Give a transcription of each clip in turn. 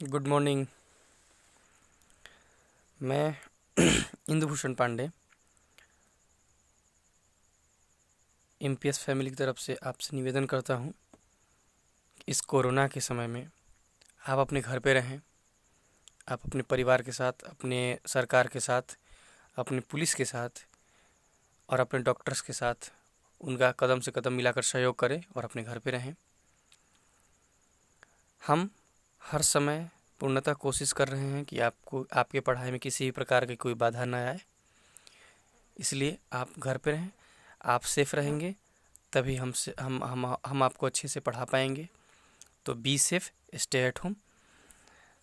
Good morning. मैं Indubhushan Pandey MPS family की तरफ से आपसे निवेदन करता हूं कि इस कोरोना के समय में आप अपने घर पे रहें। आप अपने परिवार के साथ, अपने सरकार के साथ, अपने पुलिस के साथ और अपने डॉक्टर्स के साथ उनका कदम से कदम मिलाकर सहयोग करें और अपने घर पे रहें। हम हर समय पूर्णतः कोशिश कर रहे हैं कि आपको आपके पढ़ाई में किसी भी प्रकार की कोई बाधा न आए, इसलिए आप घर पे रहें। आप सेफ रहेंगे तभी हम आपको अच्छे से पढ़ा पाएंगे। तो be safe, stay at home.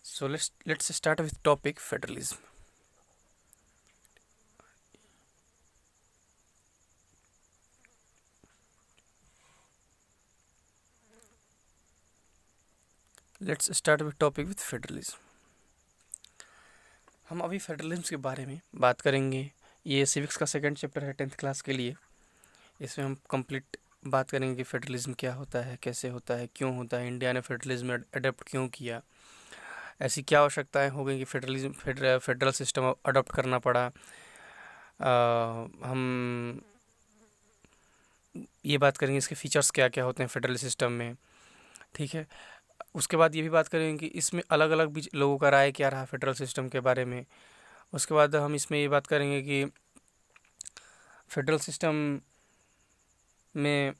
So let's start with topic federalism. Let's start with topic with federalism. हम अभी फेडरलिज्म के बारे में बात करेंगे। ये सिविक्स का सेकंड चैप्टर है 10th क्लास के लिए। इसमें हम कंप्लीट बात करेंगे कि फेडरलिज्म क्या होता है, कैसे होता है, क्यों होता है, इंडिया ने फेडरलिज्म अडॉप्ट क्यों किया, ऐसी क्या आवश्यकताएं हो गई कि फेडरल सिस्टम अडॉप्ट करना पड़ा। हम ये बात करेंगे इसके फीचर्स क्या क्या होते हैं फेडरल सिस्टम में। ठीक है। उसके बाद ये भी बात करेंगे कि इसमें अलग अलग भी लोगों का राय क्या रहा फेडरल सिस्टम के बारे में। उसके बाद हम इसमें ये बात करेंगे कि फेडरल सिस्टम में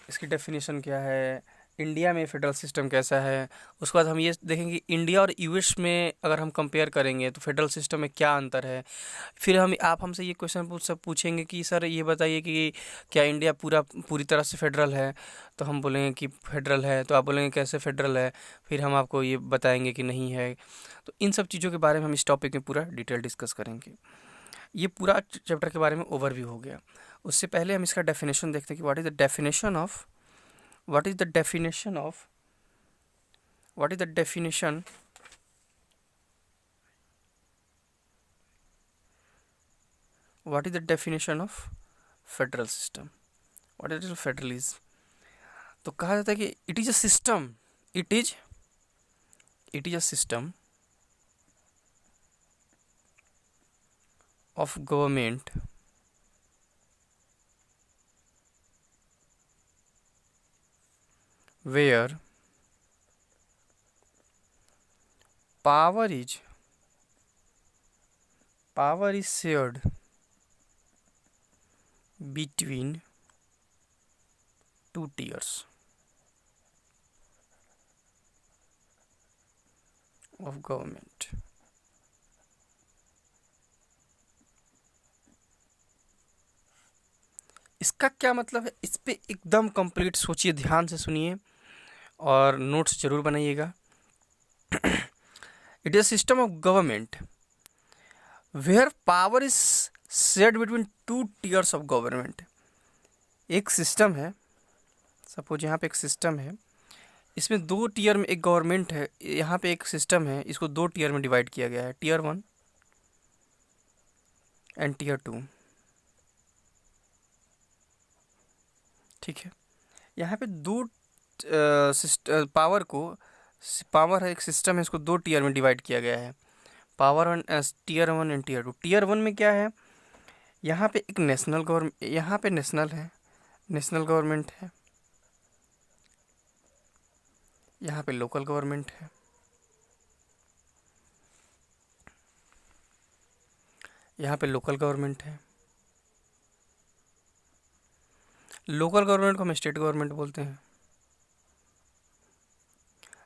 इसकी डेफिनेशन क्या है, इंडिया में फेडरल सिस्टम कैसा है। उसके बाद हम ये देखेंगे इंडिया और यूएस में अगर हम कंपेयर करेंगे तो फेडरल सिस्टम में क्या अंतर है। फिर आप हमसे ये क्वेश्चन पूछेंगे कि सर ये बताइए कि क्या इंडिया पूरी तरह से फेडरल है। तो हम बोलेंगे कि फेडरल है। तो आप बोलेंगे कैसे फेडरल है। फिर हम आपको ये बताएंगे कि नहीं है। तो इन सब चीज़ों के बारे में हम इस टॉपिक में पूरा डिटेल डिस्कस करेंगे। ये पूरा चैप्टर के बारे में ओवरव्यू हो गया। उससे पहले हम इसका डेफिनेशन देखते हैं कि what is the definition of what is the definition what is the definition of federal system, what is federalism। तो कहा जाता है कि it is a system it is a system of government where power is shared between two tiers of government। इसका क्या मतलब है, इस पे एकदम कंप्लीट सोचिए, ध्यान से सुनिए और नोट्स जरूर बनाइएगा। It is a system of government where power is shared between two tiers of government. एक सिस्टम है, सपोज यहाँ पे एक सिस्टम है, इसमें दो टीयर में एक गवर्नमेंट है। यहाँ पे एक सिस्टम है, इसको दो टीयर में डिवाइड किया गया है, टीयर 1 एंड टीयर 2। ठीक है। यहाँ पे दो पावर है, एक सिस्टम है, इसको दो टीयर में डिवाइड किया गया है, power one tier 1 and tier 2। Tier 1 में क्या है, यहाँ पे एक नेशनल गवर्नमेंट, यहाँ पे नेशनल गवर्नमेंट है, यहाँ पे लोकल गवर्नमेंट है। यहाँ पे लोकल गवर्नमेंट है। लोकल गवर्नमेंट को हम स्टेट गवर्नमेंट बोलते हैं।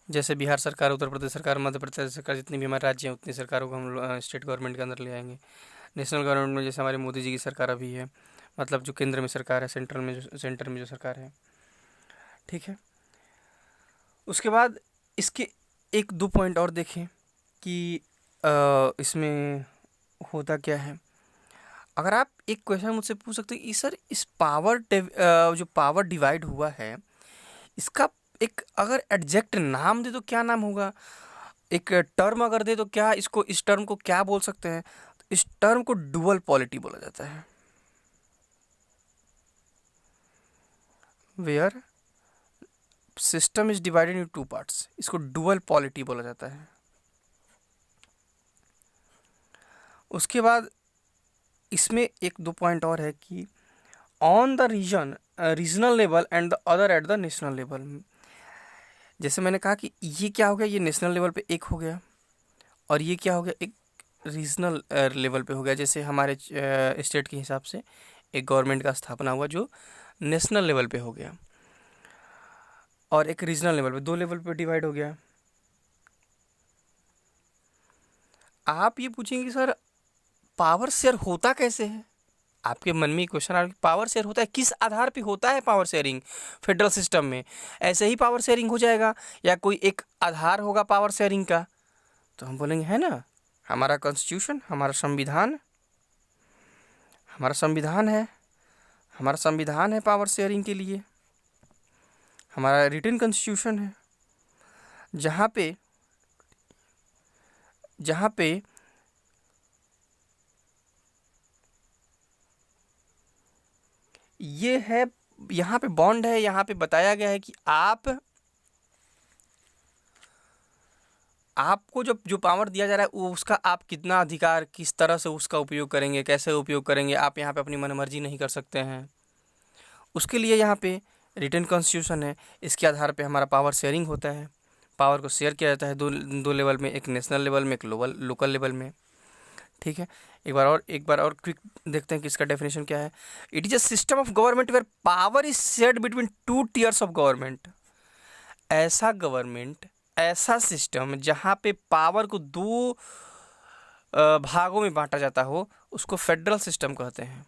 जैसे बिहार सरकार, उत्तर प्रदेश सरकार, मध्य प्रदेश सरकार, जितनी भी हमारे राज्य हैं उतनी सरकारों को हम स्टेट गवर्नमेंट के अंदर ले आएंगे। नेशनल गवर्नमेंट में जैसे हमारे मोदी जी की सरकार अभी है, मतलब जो केंद्र में सरकार है, सेंटर में जो सरकार है। ठीक है। उसके बाद इसके एक दो पॉइंट और देखें कि इसमें होता क्या है। अगर आप एक क्वेश्चन मुझसे पूछ सकते हैं कि सर इस जो पावर डिवाइड हुआ है, इसका एक अगर एग्जैक्ट नाम दे तो क्या नाम होगा, एक टर्म अगर दे तो क्या इस टर्म को क्या बोल सकते हैं। तो इस टर्म को डुअल पॉलिटी बोला जाता है, where system is divided in two parts, इसको डुअल पॉलिटी बोला जाता है। उसके बाद इसमें एक दो पॉइंट और है कि on the regional level and the other at the national level. जैसे मैंने कहा कि ये क्या हो गया, ये नेशनल लेवल पे एक हो गया, और ये क्या हो गया, एक रीजनल लेवल पे हो गया। जैसे हमारे स्टेट के हिसाब से एक गवर्नमेंट का स्थापना हुआ जो नेशनल लेवल पे हो गया, और एक रीजनल लेवल पे, दो लेवल पे डिवाइड हो गया। आप ये पूछेंगे कि सर पावर शेयर होता कैसे है, आपके मन में क्वेश्चन आ रहा है पावर शेयर होता है, किस आधार पे होता है पावर शेयरिंग फेडरल सिस्टम में? ऐसे ही पावर शेयरिंग हो जाएगा या कोई एक आधार होगा पावर शेयरिंग का? तो हम बोलेंगे है ना, हमारा कॉन्स्टिट्यूशन, हमारा संविधान है, हमारा संविधान है पावर शेयरिंग के लिए, हमारा रिटन कॉन्स्टिट्यूशन है, जहाँ पे ये है, यहाँ पे बॉन्ड है, यहाँ पे बताया गया है कि आपको जो पावर दिया जा रहा है वो उसका आप कितना अधिकार, किस तरह से उसका उपयोग करेंगे, कैसे उपयोग करेंगे, आप यहाँ पे अपनी मनमर्जी नहीं कर सकते हैं। उसके लिए यहाँ पे रिटन कॉन्स्टिट्यूशन है, इसके आधार पे हमारा पावर शेयरिंग होता है, पावर को शेयर किया जाता है दो लेवल में, एक नेशनल लेवल में, एक लोकल लेवल में। ठीक है, एक बार और क्विक देखते हैं कि इसका डेफिनेशन क्या है। It is a system of government where power is shared between two tiers of government. ऐसा सिस्टम जहाँ पे पावर को दो भागों में बांटा जाता हो उसको फेडरल सिस्टम कहते हैं।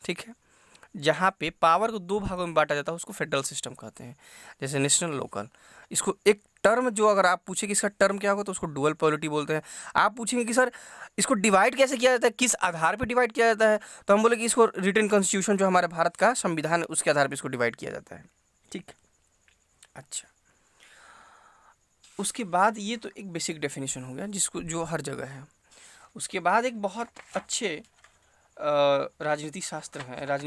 ठीक है, जहाँ पे पावर को दो भागों में बांटा जाता है उसको फेडरल सिस्टम कहते हैं। जैसे नेशनल लोकल, इसको एक टर्म, जो अगर आप पूछे कि इसका टर्म क्या होगा तो उसको डुअल पॉलिटी बोलते हैं। आप पूछेंगे कि सर इसको डिवाइड कैसे किया जाता है, किस आधार पे डिवाइड किया जाता है, तो हम बोले कि इसको रिटन कॉन्स्टिट्यूशन, जो हमारे भारत का संविधान है, उसके आधार पर इसको डिवाइड किया जाता है। ठीक, अच्छा, उसके बाद ये तो एक बेसिक डेफिनेशन हो गया जो हर जगह है। उसके बाद एक बहुत अच्छे राजनीति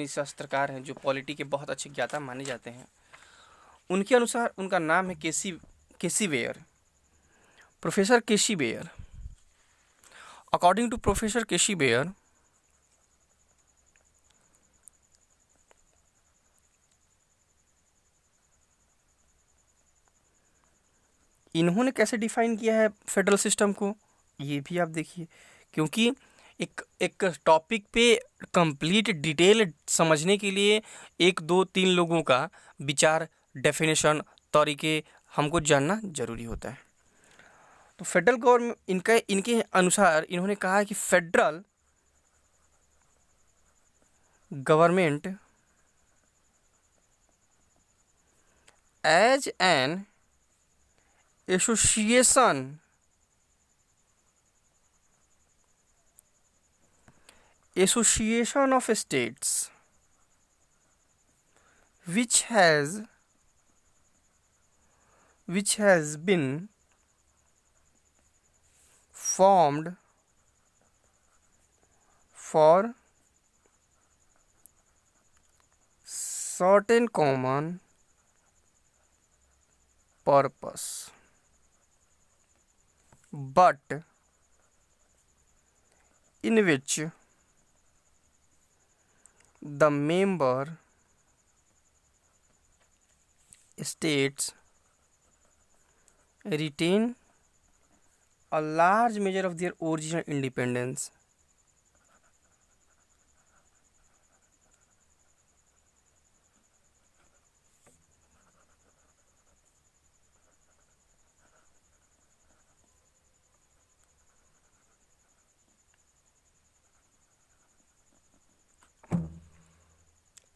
शास्त्रकार हैं जो पॉलिटी के बहुत अच्छे ज्ञाता माने जाते हैं। उनके अनुसार उनका नाम है K C Wheare, professor K C Wheare. According to professor K C Wheare, इन्होंने कैसे डिफाइन किया है फेडरल सिस्टम को, ये भी आप देखिए, क्योंकि एक टॉपिक पे कंप्लीट डिटेल समझने के लिए 1 2 3 लोगों का विचार, डेफिनेशन, तरीके हमको जानना जरूरी होता है। तो फेडरल गवर्नमेंट, इनके अनुसार इन्होंने कहा है कि federal government as an association of states which has been formed for certain common purpose, but in which the member states retain a large measure of their original independence.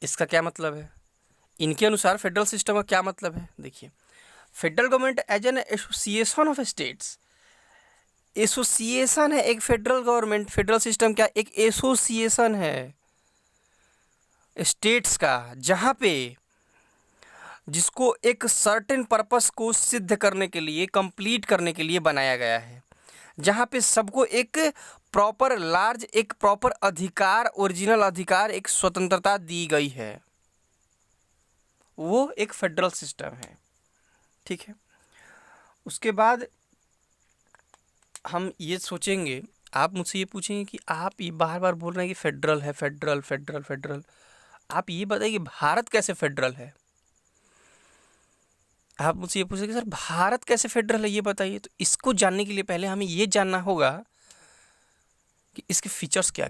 इसका क्या मतलब है? इनके अनुसार फेडरल सिस्टम का क्या मतलब है? देखिए, federal government as an association of states, association है एक फेडरल गवर्नमेंट, फेडरल सिस्टम क्या, एक एसोसिएशन है स्टेट्स का, जहाँ पे जिसको एक सर्टेन पर्पस को सिद्ध करने के लिए, कंप्लीट करने के लिए बनाया गया है, जहाँ पे सबको एक प्रॉपर अधिकार, ओरिजिनल अधिकार, एक स्वतंत्रता दी गई है, वो एक फेडरल सिस्टम है। ठीक है। उसके बाद हम ये सोचेंगे, आप मुझसे ये पूछेंगे कि आप ये बार बार बोल रहे हैं कि फेडरल है, फेडरल फेडरल फेडरल, आप ये बताइए कि भारत कैसे फेडरल है। आप मुझसे ये पूछेंगे सर भारत कैसे फेडरल है ये बताइए। तो इसको जानने के लिए पहले हमें ये जानना होगा कि इसके फीचर्स क्या क्या